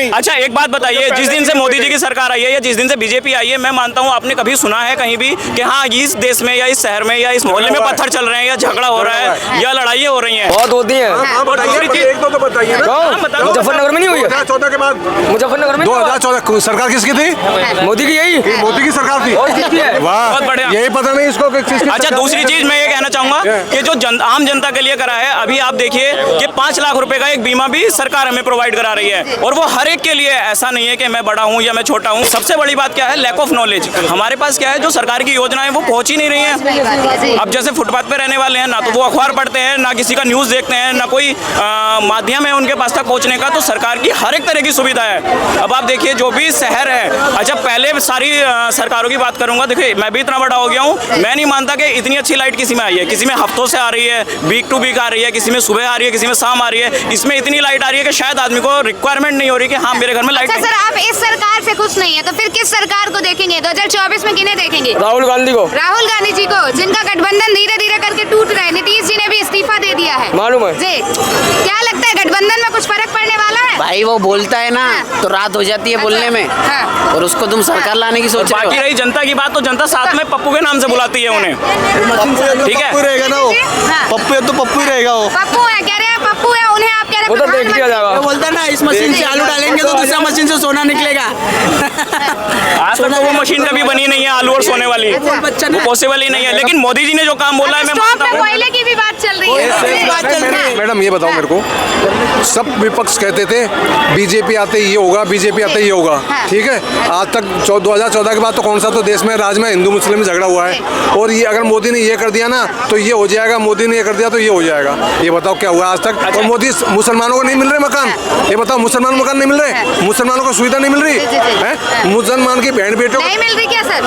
नहीं। अच्छा एक बात बताइए, जिस दिन से मोदी जी की सरकार आई है या जिस दिन से बीजेपी आई है, मैं मानता हूँ आपने कभी सुना है कहीं भी कि हाँ इस देश में या इस शहर में या इस मोहल्ले में पत्थर चल रहे हैं या झगड़ा हो रहा है या लड़ाइयाँ हो रही हैं? बहुत होती है। एक दो तो बताइए ना। मुजफ्फरनगर में नहीं हुई है? 2014 के बाद मुजफ्फरनगर में 2014 सरकार किसकी थी? मोदी की यही मोदी की सरकार थी। और किसकी है? वाह, बहुत बढ़िया। यही पता नहीं इसको कि किसकी अच्छा सरकार दूसरी है। चीज मैं ये कहना चाहूंगा कि जो आम जनता के लिए करा है, अभी आप देखिए कि 5 लाख रुपए का एक बीमा भी सरकार हमें प्रोवाइड करा रही है और वो हर एक के लिए, ऐसा नहीं है कि मैं बड़ा हूँ या मैं छोटा हूँ। सबसे बड़ी बात क्या है? Lack of knowledge. हमारे पास क्या है, जो सरकार की योजनाएं वो पहुंच ही नहीं रही है। अब जैसे फुटपाथ पे रहने वाले हैं ना, तो वो अखबार पढ़ते हैं ना, किसी का न्यूज देखते हैं ना, कोई माध्यम है उनके पास तक पहुंचने का। तो सरकार की हर एक तरह की सुविधा है। अब आप देखिए जो भी शहर है, अच्छा पहले सारी सरकारों की बात करूंगा, देखिए मैं भी इतना बड़ा हो गया हूँ, मैं नहीं मानता कि इतनी अच्छी लाइट किसी में आई है। किसी में हफ्तों से आ रही है, वीक टू वीक आ रही है, किसी में सुबह आ रही है, किसी में शाम आ रही है। इसमें इतनी लाइट आ रही है कि शायद आदमी को रिक्वायरमेंट नहीं हो रही कि हाँ मेरे घर में लाइट। अच्छा सर, आप इस सरकार से खुश नहीं है तो फिर किस सरकार को देखेंगे? 2024 में किन्हें देखेंगे? राहुल गांधी को। राहुल गांधी जी को, जिनका गठबंधन धीरे धीरे करके टूट रहा है। नीतीश जी ने भी इस्तीफा दे दिया है, मालूम है जी। क्या लगता है गठबंधन में कुछ फर्क पड़ने वाला है? भाई वो बोलता है ना तो रात हो जाती है बोलने में, और उसको तुम सरकार लाने की सोच रहे बाकी हो। रही जनता की बात, तो जनता साथ में पप्पू के नाम से बुलाती है उन्हें, ठीक है? पप्पू रहेगा ना वो, हाँ। पप्पू है तो पप्पू ही रहेगा वो। पप्पू है, कह रहे हैं पप्पू है, उन्हें आप कह रहे वो तो देख लिया जाएगा। बोलता है ना इस मशीन से आलू डालेंगे तो दूसरा मशीन से सोना निकलेगा। आज तक तो वो मशीन कभी बनी नहीं है, आलू और सोने वाली, वो पॉसिबल ही नहीं है। लेकिन मोदी जी ने जो काम बोला है, मैं मानता हूँ। कोयले की भी बात चल रही है। मैडम ये बताओ मेरे को, सब विपक्ष कहते थे बीजेपी आते ये होगा, बीजेपी आते ये होगा, ठीक है? आज तक 2014 के बाद तो कौन सा तो देश में राज में हिंदू मुस्लिम में झगड़ा हुआ है, और ये अगर मोदी ने ये कर दिया ना तो ये हो जाएगा, मोदी ने ये कर दिया तो ये हो जाएगा। ये बताओ क्या हुआ आज तक? और मोदी मुसलमानों को नहीं मिल रहे मकान, ये बताओ, मुसलमान मकान नहीं मिल रहे, मुसलमानों को सुविधा नहीं मिल रही है, मुसलमान की बहन बेटों नहीं मिल रही क्या सर?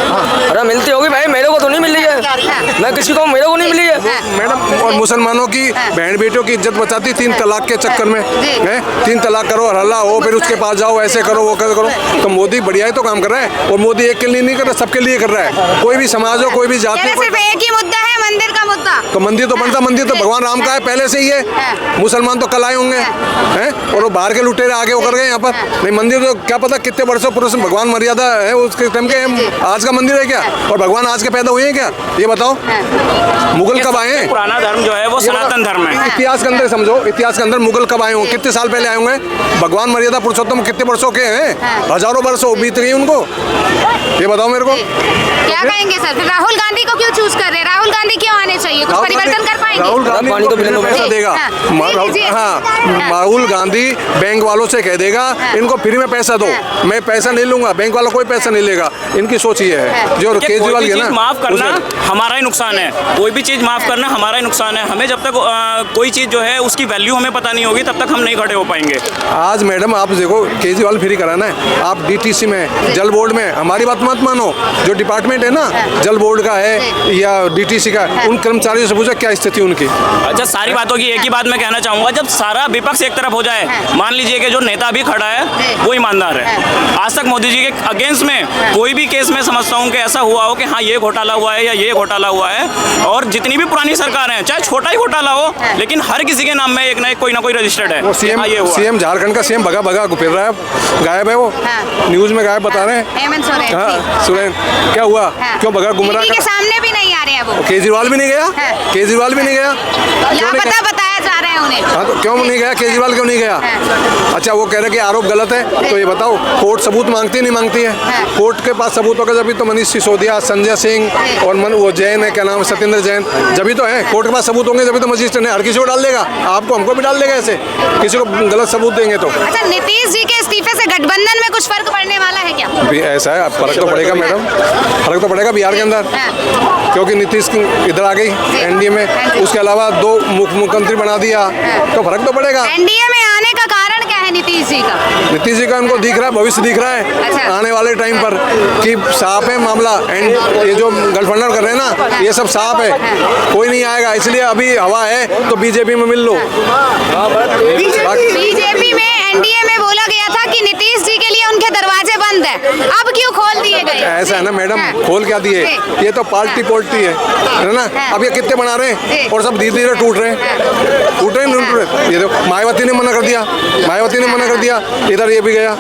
अरे मिलती होगी भाई, मेरे को तो नहीं मिल रही है। मैं किसी को, मेरे को नहीं मिली है मैडम। और मुसलमानों की बहन बेटियों की इज्जत बचाती 3 तलाक के चक्कर में है। 3 तलाक करो, हल्ला हो, फिर उसके पास जाओ, ऐसे करो वो करो। तो मोदी बढ़िया ही तो काम कर रहा है, और मोदी एक के लिए नहीं कर रहा, सबके लिए कर रहा है। कोई भी समाज हो, कोई भी जाति हो। सिर्फ एक ही मुद्दा है, मंदिर का मुद्दा। तो मंदिर तो बनता, मंदिर तो भगवान राम का है पहले से ही है। मुसलमान तो कल आए होंगे हैं, और वो बाहर के लुटेरे आगे होकर गए यहाँ पर। नहीं, मंदिर तो क्या पता कितने वर्षों पुरुष भगवान मर्यादा है उसके टाइम के, आज का मंदिर है क्या? और भगवान आज के पैदा हुए हैं क्या? ये बताओ, मुगल कब आए हैं? पुराना धर्म जो है वो सनातन धर्म है। इतिहास के अंदर समझो, इतिहास के अंदर मुगल कब आए होंगे, कितने साल पहले आए होंगे? भगवान मर्यादा पुरुषोत्तम कितने वर्षों के हैं? हजारों वर्षों बीत गई उनको। ये बताओ मेरे को। क्या कहेंगे सर? फिर राहुल गांधी को क्यों चूज कर रहे हैं? राहुल गांधी क्यों आने चाहिए? कुछ परिवर्तन कर पाएंगे? राहुल गांधी पानी तो बिल्कुल पैसा देगा। हाँ, राहुल गांधी बैंक वालों से कह देगा इनको फ्री में पैसा दो, मैं पैसा नहीं लूंगा, बैंक वाला कोई पैसा नहीं लेगा। इनकी सोच ये है। जो केजरीवाल कोई भी है चीज ना, माफ करना हमारा ही नुकसान है, कोई भी चीज माफ करना हमारा ही नुकसान है। हमें जब तक कोई चीज जो है उसकी वैल्यू हमें पता नहीं होगी तब तक हम नहीं खड़े हो पाएंगे। आज मैडम आप देखो, केजरीवाल फ्री कराना है, आप डीटीसी में, जल बोर्ड में, हमारी बात मत मानो, जो डिपार्टमेंट है ना, जल बोर्ड का है या डीटीसी का, उन कर्मचारियों से पूछो क्या स्थिति उनकी। अच्छा सारी बातों की एक ही बात मैं कहना चाहूंगा, जब सारा विपक्ष एक तरफ हो जाए, मान लीजिए कि जो नेता भी खड़ा है वो ईमानदार है। आज तक मोदी जी के अगेंस्ट में कोई भी केस में समझता हूँ कि ऐसा हुआ हो कि हाँ ये घोटाला हुआ है या ये घोटाला हुआ है, और जितनी भी पुरानी सरकार है, चाहे छोटा ही घोटाला हो, लेकिन हर किसी के नाम में एक ना एक कोई ना कोई रजिस्टर्ड है। वो सीएम झारखंड का सीएम भगा भगा फिर रहा है, गायब है वो, न्यूज में गायब बता रहे हैं। हेमंत सोरेन। हाँ, सोरेन क्या हुआ, क्यों भगा, गुमराह के सामने भी नहीं आ रहे हैं वो। केजरीवाल भी नहीं गया, केजरीवाल भी नहीं गया, लापता बताया जा रहा है उन्हें। हाँ तो क्यों नहीं गया केजरीवाल, क्यों नहीं गया? अच्छा वो कह रहे कि आरोप गलत है, तो ये बताओ कोर्ट सबूत मांगती नहीं मांगती है? कोर्ट के पास सबूत होगा जब तो मनीष सिसोदिया, संजय सिंह और वो जैन है, क्या नाम है, सत्येंद्र जैन, जब तो है। कोर्ट के पास सबूत होंगे जब तो मजिस्ट्रेट ने हर किसी को डाल देगा, आपको हमको भी डाल देगा, ऐसे किसी को गलत सबूत देंगे तो। अच्छा नीतीश जी के इस्तीफे से गठबंधन में कुछ फर्क पड़ने वाला है क्या? ऐसा है, फर्क तो पड़ेगा मैडम, फर्क तो पड़ेगा बिहार के अंदर, क्योंकि नीतीश इधर आ गई एनडीए में, उसके अलावा 2 मुख्यमंत्री बना दिया, तो फर्क तो पड़ेगा। एनडीए में आने का कारण क्या है नीतीश जी का? नीतीश जी का उनको दिख रहा है, भविष्य दिख रहा है। अच्छा। आने वाले टाइम पर कि साफ है मामला, एंड ये जो गठबंधन कर रहे हैं ना, ये सब साफ है, कोई नहीं आएगा। इसलिए अभी हवा है तो बीजेपी में मिल लो। बीजेपी में, एनडीए में बोला गया था कि नीतीश जी के लिए उनके दरवाजे बंद है, अब क्यों खोल दिए गए? ऐसा है ना मैडम, हाँ। खोल क्या दिए, जी। ये तो पार्टी पोल्टी है ना। हाँ। अब ये कितने बना रहे हैं जी। और सब धीरे धीरे टूट रहे हैं, टूट रहे हैं, टूट रहे हैं। ये देखो मायावती ने मना कर दिया, मायावती ने मना कर दिया, इधर ये भी गया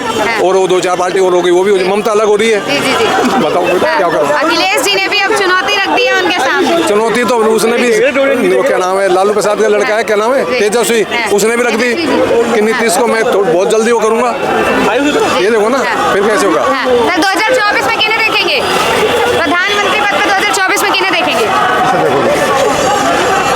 और वो 2-4 पार्टी और हो गई, वो भी ममता अलग हो रही है। जी जी जी। बताओ क्या करो। अखिलेश जी ने भी अब चुनौती रख दी है उनके सामने। चुनौती तो उसने भी, वो क्या नाम है, लालू प्रसाद का लड़का है, क्या नाम है, तेजस्वी, उसने भी रख दी कि नीतीश को मैं तो बहुत जल्दी वो करूंगा। ये देखो ना, फिर कैसे होगा। हाँ, सर 2024 में किन्हें देखेंगे प्रधानमंत्री पद पे? 2024 में किन्हें देखेंगे?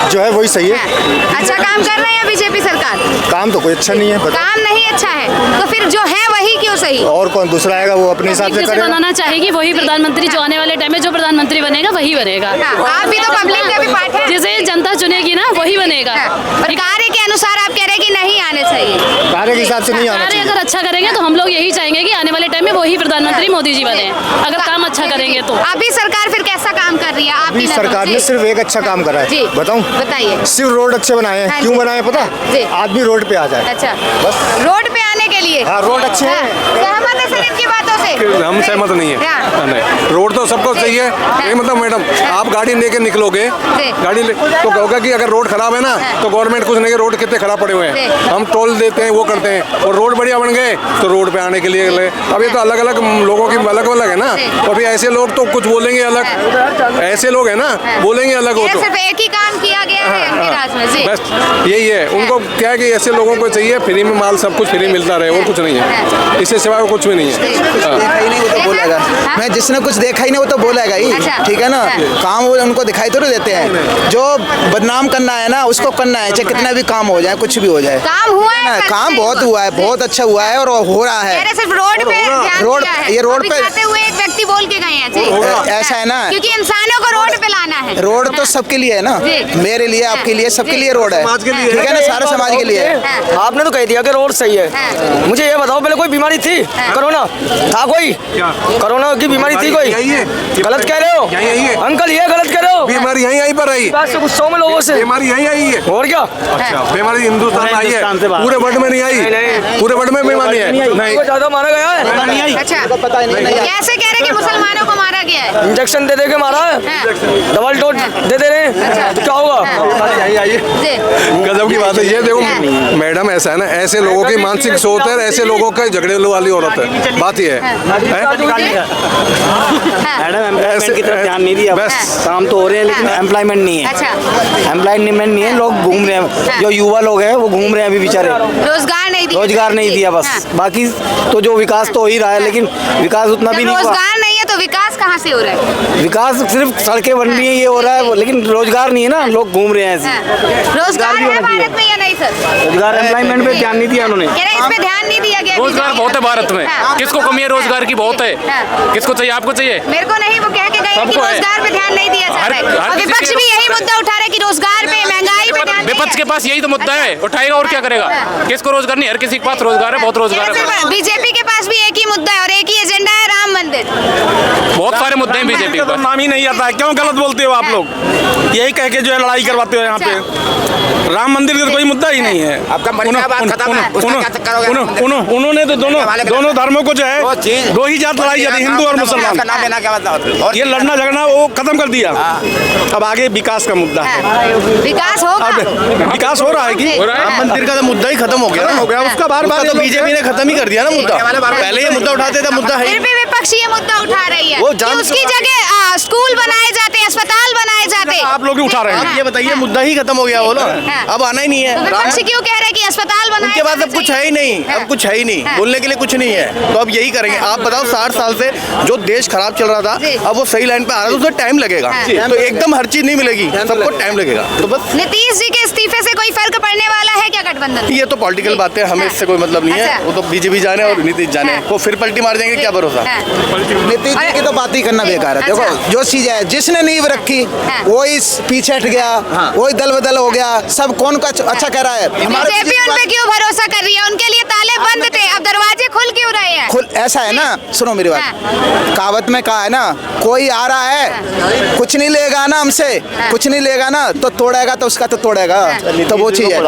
जो है वही सही है। हाँ। अच्छा काम कर रहे हैं बीजेपी सरकार? काम तो कोई अच्छा नहीं है, काम नहीं अच्छा है तो फिर जो है वही क्यों सही? और कौन दूसरा आएगा वो अपने हिसाब से जिसे करेगा। बनाना चाहेगी वही प्रधानमंत्री, जो आने वाले टाइम में जो प्रधानमंत्री बनेगा वही बनेगा। हाँ, आप भी तो पब्लिक का भी पार्ट है। जिसे जनता चुनेगी ना वही बनेगा। हाँ, पर कार्य के अनुसार आप कह रहे हैं कि नहीं आने चाहिए। कार्य के हिसाब से नहीं आना कार्य चाहिए। अगर अच्छा करेंगे तो हम लोग यही चाहेंगे कि आने वाले टाइम में वही प्रधानमंत्री मोदी जी बने, अगर काम अच्छा करेंगे तो। अभी सरकार फिर कैसा काम कर रही है आपकी अभी नजरों सरकार से? ने सिर्फ एक अच्छा काम करा जी है, बताऊं? बताइए। सिर्फ रोड अच्छे बनाए हैं। हाँ क्यों जी। बनाए पता? जी। आदमी रोड पे आ जाए। अच्छा, बस। रोड पे आने के लिए? हाँ, रोड अच्छे हैं। सहमत है सर इनकी बातों से? हम सहमत नहीं है। हाँ। नहीं, रोड तो सबको चाहिए। ये मतलब मैडम, आप गाड़ी लेके निकलोगे, गाड़ी ले तो कहोगे कि अगर रोड खराब है ना तो गवर्नमेंट कुछ नहीं, रोड कितने खराब पड़े हुए हैं, हम टोल देते हैं, वो करते हैं, और रोड बढ़िया बन गए तो रोड पे आने के लिए अब ये तो अलग अलग लोगों की अलग अलग है ना। और फिर ऐसे लोग तो कुछ बोलेंगे अलग, ऐसे लोग है ना बोलेंगे अलग हो ये तो सिर्फ एक ही काम किया गया है इनके राज में। जी बस यही है, उनको क्या है कि ऐसे लोगों को चाहिए फ्री में माल, सब कुछ फ्री मिलता रहे और कुछ नहीं है, इससे सिवाय कुछ भी नहीं है। हाँ। देखा ही नहीं वो तो बोलेगा। हाँ? मैं जिसने कुछ देखा ही नहीं वो तो बोलेगा ही। अच्छा। ठीक है ना, हाँ। काम वो उनको दिखाई तो नहीं देते हैं। जो बदनाम करना है ना उसको करना है, चाहे कितना भी काम हो जाए, कुछ भी हो जाए। काम हुआ है, ना, करते काम हैं। बहुत हुआ है, बहुत अच्छा हुआ है और हो रहा कह है। रहे सिर्फ रोड पे ध्यान रोड- दिया है। ये रोड अभी पे- जाते हुए एक व्यक्ति बोल के गए हैं। जी ऐसा है ना, क्योंकि इंसानों को रोड पे लाना है। रोड तो सबके लिए है ना, जी। मेरे लिए, आपके लिए, सबके जी। लिए रोड है। समाज के लिए। ठीक है ना, सारे समाज के लिए है। हाँ। आपने तो कह दिया कि रोड सही है। हाँ। मुझे ये बताओ, पहले कोई बीमारी थी? कोरोना था? कोई कोरोना की बीमारी थी कोई? यही है। गलत कह रहे हो यही है। अंकल, ये गलत कह रहे हो। बीमारी यहीं पर आई, बात से गुस्सों में लोगों से। बीमारी यहीं आई है। और क्या? अच्छा, बीमारी हिंदुस्तान में आई है, पूरे वर्ल्ड में नहीं आई, नहीं। पूरे वर्ल्ड में बीमारी है नहीं। को ज्यादा मारा गया है। अच्छा, पता ही नहीं कैसे कह रहे कि मुसलमानों को मारा गया है? इंजेक्शन दे दे के मारा है, हाँ। डबल डोज दे दे रहे हैं, तो क्या होगा? यहीं आई है। जी गजब की बात है ये। देखो मैडम, ऐसा है ना, ऐसे लोगों की मानसिक सोच है, ऐसे लोगों का झगड़े वाली औरत है, बात ही है। मैडम एम्प्लॉयमेंट की तरफ ध्यान नहीं दिया, बस। काम तो हो रहे हैं लेकिन एम्प्लॉयमेंट नहीं है। अच्छा। एम्प्लॉयमेंट नहीं है, लोग घूम रहे हैं, जो युवा लोग हैं वो घूम रहे हैं अभी बेचारे, रोजगार नहीं दिया। रोजगार नहीं दिया बस। हाँ। बाकी तो जो विकास तो हो ही रहा है, लेकिन विकास उतना भी जब नहीं हुआ। रोजगार नहीं है तो विकास कहाँ से हो रहा है? विकास सिर्फ सड़कें बन रही हैं, ये हो रहा है, लेकिन रोजगार नहीं है ना, लोग घूम रहे हैं ऐसे। हाँ। रोजगार भी है होना चाहिए। भारत में या नहीं सर? रोजगार एम्प्लॉयमेंट पे ध्यान नहीं दिया उन्होंने। कह रहे इस पे ध्यान नहीं दिया गया। रोजगार बहुत है भारत में, हाँ। किसको कमी है रोजगार की? बहुत है। हाँ। किसको चाहिए? आपको चाहिए? मेरे को नहीं, वो कह के गए हैं कि सबको है। रोजगार पे ध्यान नहीं दिया जा हर- रहा है। हर और किसी विपक्ष के- भी यही मुद्दा उठा रहा है कि रोजगार पे, महंगाई पे ध्यान नहीं विपक्ष के है। पास यही तो मुद्दा है, अच्छा। उठाएगा और क्या करेगा? हाँ। किसको रोजगार नहीं? हर किसी के पास रोजगार है, बहुत रोजगार है। बीजेपी के पास भी एक ही मुद्दा है और एक ही एजेंडा है, राम मंदिर। बहुत सारे मुद्दे हैं बीजेपी के पास। नाम ही नहीं आता है, क्यों गलत बोलते हो आप लोग? यही कह के जो है लड़ाई करवाते हो यहाँ पे। राम मंदिर का कोई मुद्दा ही नहीं है। आपका मन का बात खत्म है, उसका क्या करोगे? उन्होंने तो दोनों धर्मों को जो है दो ही जात लड़ाई जाती है, हिंदू और मुसलमान। नाम लेना क्या मतलब? और ये लड़ना झगड़ना वो खत्म कर दिया। अब आगे विकास का मुद्दा है। हाँ। विकास होगा। अब विकास हो रहा है कि राम मंदिर का तो मुद्दा ही खत्म हो गया उसका बार-बार तो बीजेपी ने खत्म ही कर दिया ना मुद्दा। पहले ये मुद्दा उठाते थे, मुद्दा है फिर भी विपक्ष ये मुद्दा उठा रही है वो कि जान उसकी जगह स्कूल बनाए जाते हैं, अस्पताल बनाए जाते हैं। आप लोग ही उठा रहे हैं। हाँ। ये बताइए, मुद्दा ही खत्म हो गया वो ना, हाँ। अब आना ही नहीं तो है। विपक्ष क्यों कह रहे हैं कि अस्पताल बनाए उनके पास जाने अब कुछ है चाहिए? ही नहीं, हाँ। अब कुछ है ही नहीं, हाँ। बोलने के लिए कुछ नहीं है, तो अब यही करेंगे। आप बताओ, 60 साल से जो देश खराब चल रहा था, जी। अब वो सही लाइन पे आ रहा है, तो उसमें टाइम लगेगा। हाँ। तो एकदम हर चीज नहीं मिलेगी, सबको टाइम लगेगा। तो बस नीतीश जी के इस्तीफे से कोई फर्क पड़ने वाला है क्या गठबंधन में? ये तो पॉलिटिकल बातें, हमें इससे कोई मतलब नहीं है। अच्छा। वो तो बीजेपी जाने और नीतीश जाने, हाँ। वो फिर पलटी मार देंगे, क्या भरोसा। हाँ। नीतीश जी की तो बात ही करना बेकार है। अच्छा। देखो जो चीज है, जिसने नींव रखी हाँ। वो इस पीछे हट गया, वही दल बदल हो गया। सब कौन का अच्छा कह रहा है? बीजेपी उन पे क्यों भरोसा कर रही है? उनके लिए ताले बंद थे, अब दरवाजे खुल क्यों क्यों रहे हैं? ऐसा है ना, सुनो मेरी बात, कहावत में कहा है ना, कोई आ रहा है कुछ नहीं लेगा ना हमसे, कुछ नहीं लेगा ना तो तोड़ेगा, तो उसका तो तोड़ेगा, तो वो चीज है।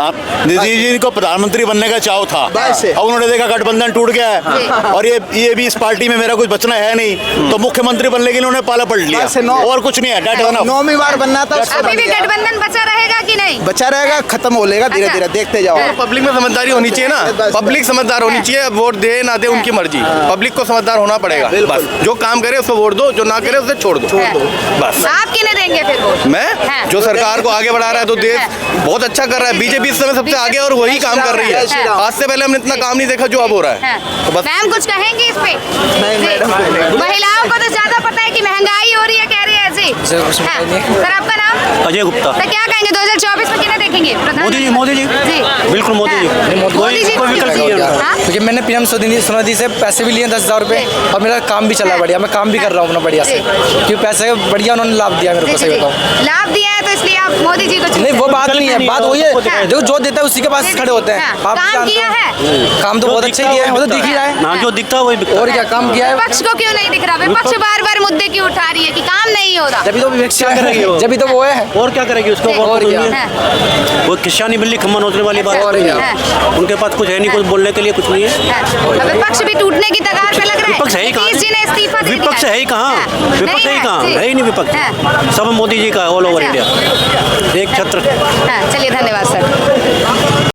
दीदी जी को प्रधानमंत्री बनने का चाव था, अब उन्होंने देखा गठबंधन टूट गया है और ये भी इस पार्टी में मेरा कुछ बचना है नहीं, तो मुख्यमंत्री बनने के लिए उन्होंने पाला पलट लिया और कुछ नहीं है। 9वीं बार बनना था। अभी भी गठबंधन बचा रहेगा कि नहीं? बचा रहेगा, खत्म हो लेगा धीरे धीरे, देखते जाओ। पब्लिक में समझदारी होनी चाहिए ना, पब्लिक समझदार होनी चाहिए, वोट दे ना दे उनकी मर्जी, पब्लिक को समझदार होना पड़ेगा। बस जो काम करे उसको वोट दो, जो ना करे उसे छोड़ दो, बस। आप किन्हें देंगे फिर वोट? मैं जो सरकार को आगे बढ़ा रहा है, तो देश बहुत अच्छा कर रहा है, बीजेपी इस समय सबसे आगे और वही काम कर रही है। आज से पहले हमने इतना काम नहीं देखा जो अब हो रहा है। तो बस मैम कुछ कहेंगे इस पे? महिलाओं को तो ज्यादा पता है कि महंगाई हो रही है, कह रही है ऐसे। सर आपका नाम? अजय गुप्ता। तो क्या कहेंगे 2024 में किन्हें देखेंगे? मोदी जी, मोदी जी, बिल्कुल मोदी जी। मोदी जी कोई विकल्प नहीं है। क्योंकि मैंने पीएम सोनिधि से पैसे भी लिए 10,000 रुपए और मेरा काम भी चला बढ़िया, मैं काम भी कर रहा हूँ अपना बढ़िया से, क्योंकि पैसे बढ़िया उन्होंने लाभ दिया मेरे को, सही बताऊँ। लाभ दिया है तो इसलिए आप मोदी जी को नहीं वो बात नहीं है, बात वही है जो देता है उसी के पास खड़े होते हैं। आप काम किया है, काम तो बहुत अच्छा किया है, वो तो दिख ही रहा है, जो दिखता है वही। और क्या काम किया है। विपक्ष को क्यों नहीं दिख रहा? विपक्ष बार बार मुद्दे क्यों उठा रही है कि काम नहीं हो रहा? जब तो विपक्ष जब तो वो है, और क्या करेगी उसको? और क्या, वो किसानी बिल्ली खम्मा नोचने वाली बात, और क्या, उनके पास कुछ है नहीं, कुछ बोलने के लिए कुछ नहीं है। विपक्ष भी टूटने की कगार पे लग रहा है। विपक्ष है ही कहाँ? नीतीश जी ने इस्तीफा दे दिया। विपक्ष है ही कहाँ? विपक्ष है ही कहाँ? है ही नहीं विपक्ष, सब मोदी जी का ऑल ओवर इंडिया, एक छत्र। चलिए धन्यवाद सर।